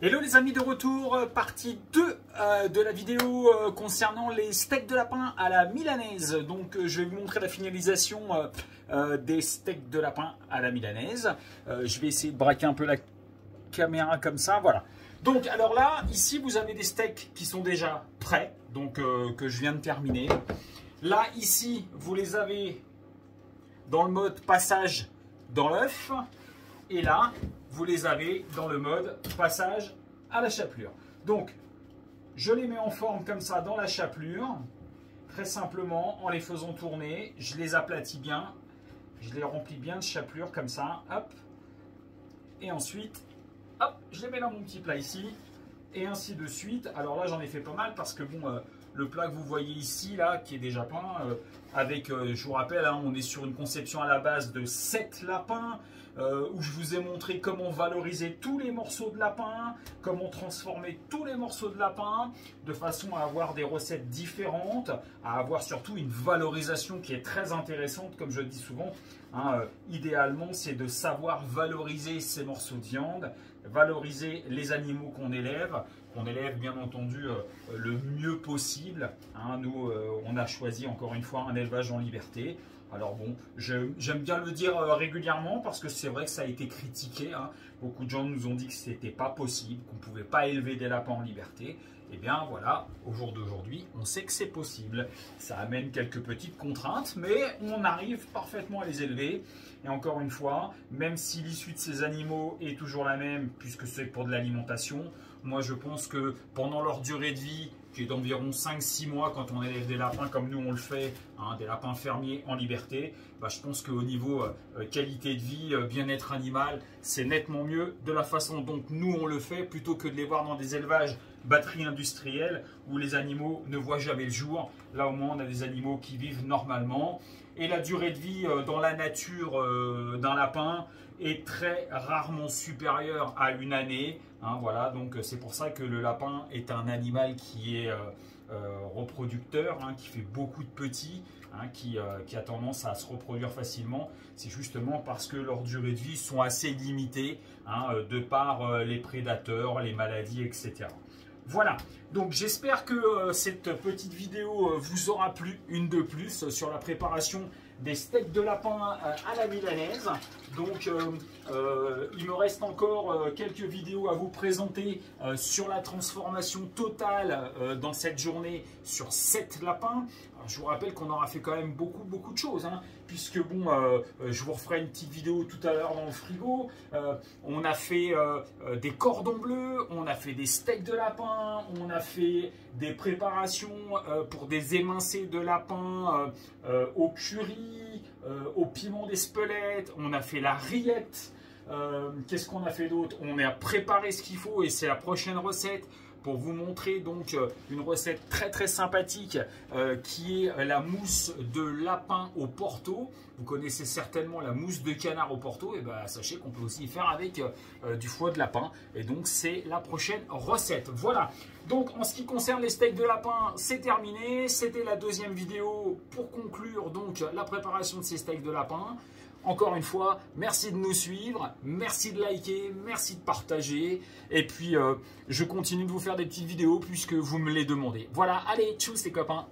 Hello les amis, de retour, partie 2 de la vidéo concernant les steaks de lapin à la milanaise. Donc je vais vous montrer la finalisation des steaks de lapin à la milanaise. Je vais essayer de braquer un peu la caméra comme ça, voilà. Donc alors là, ici vous avez des steaks qui sont déjà prêts, donc que je viens de terminer. Là, ici, vous les avez dans le mode passage dans l'œuf. Et là, vous les avez dans le mode passage à la chapelure. Donc, je les mets en forme comme ça dans la chapelure. Très simplement, en les faisant tourner, je les aplatis bien. Je les remplis bien de chapelure comme ça. Hop. Et ensuite, hop, je les mets dans mon petit plat ici. Et ainsi de suite. Alors là, j'en ai fait pas mal parce que bon, le plat que vous voyez ici, là, qui est déjà peint, avec, je vous rappelle, hein, on est sur une conception à la base de 7 lapins, où je vous ai montré comment valoriser tous les morceaux de lapin, comment transformer tous les morceaux de lapin, de façon à avoir des recettes différentes, à avoir surtout une valorisation qui est très intéressante, comme je le dis souvent. Hein, idéalement, c'est de savoir valoriser ces morceaux de viande, valoriser les animaux qu'on élève bien entendu le mieux possible. Hein, nous, on a choisi encore une fois un élevage en liberté. Alors bon, j'aime bien le dire régulièrement parce que c'est vrai que ça a été critiqué. Hein. Beaucoup de gens nous ont dit que ce n'était pas possible, qu'on ne pouvait pas élever des lapins en liberté. Eh bien voilà, au jour d'aujourd'hui, on sait que c'est possible. Ça amène quelques petites contraintes, mais on arrive parfaitement à les élever. Et encore une fois, même si l'issue de ces animaux est toujours la même, puisque c'est pour de l'alimentation, moi je pense que pendant leur durée de vie, qui est d'environ 5-6 mois quand on élève des lapins comme nous on le fait, hein, des lapins fermiers en liberté, bah, je pense qu'au niveau qualité de vie, bien-être animal, c'est nettement mieux de la façon dont nous on le fait, plutôt que de les voir dans des élevages batterie industrielle où les animaux ne voient jamais le jour. Là au moins on a des animaux qui vivent normalement. Et la durée de vie dans la nature d'un lapin est très rarement supérieure à une année. Hein, voilà, donc c'est pour ça que le lapin est un animal qui est reproducteur, hein, qui fait beaucoup de petits, hein, qui a tendance à se reproduire facilement. C'est justement parce que leurs durées de vie sont assez limitées, hein, de par les prédateurs, les maladies, etc. Voilà, donc j'espère que cette petite vidéo vous aura plu, une de plus, sur la préparation des steaks de lapin à la milanaise. Donc il me reste encore quelques vidéos à vous présenter sur la transformation totale dans cette journée sur 7 lapins. Alors, je vous rappelle qu'on aura fait quand même beaucoup de choses, hein, puisque bon, je vous referai une petite vidéo tout à l'heure dans le frigo. On a fait des cordons bleus, on a fait des steaks de lapin, on a fait des préparations pour des émincés de lapin au curry, au piment d'Espelette, on a fait la rillette. Qu'est-ce qu'on a fait d'autre? On a préparé ce qu'il faut et c'est la prochaine recette pour vous montrer donc une recette très sympathique qui est la mousse de lapin au Porto. Vous connaissez certainement la mousse de canard au Porto, et ben sachez qu'on peut aussi y faire avec du foie de lapin. Et donc c'est la prochaine recette. Voilà. Donc en ce qui concerne les steaks de lapin, c'est terminé. C'était la deuxième vidéo pour conclure donc la préparation de ces steaks de lapin. Encore une fois, merci de nous suivre, merci de liker, merci de partager. Et puis, je continue de vous faire des petites vidéos puisque vous me les demandez. Voilà, allez, tchuss les copains!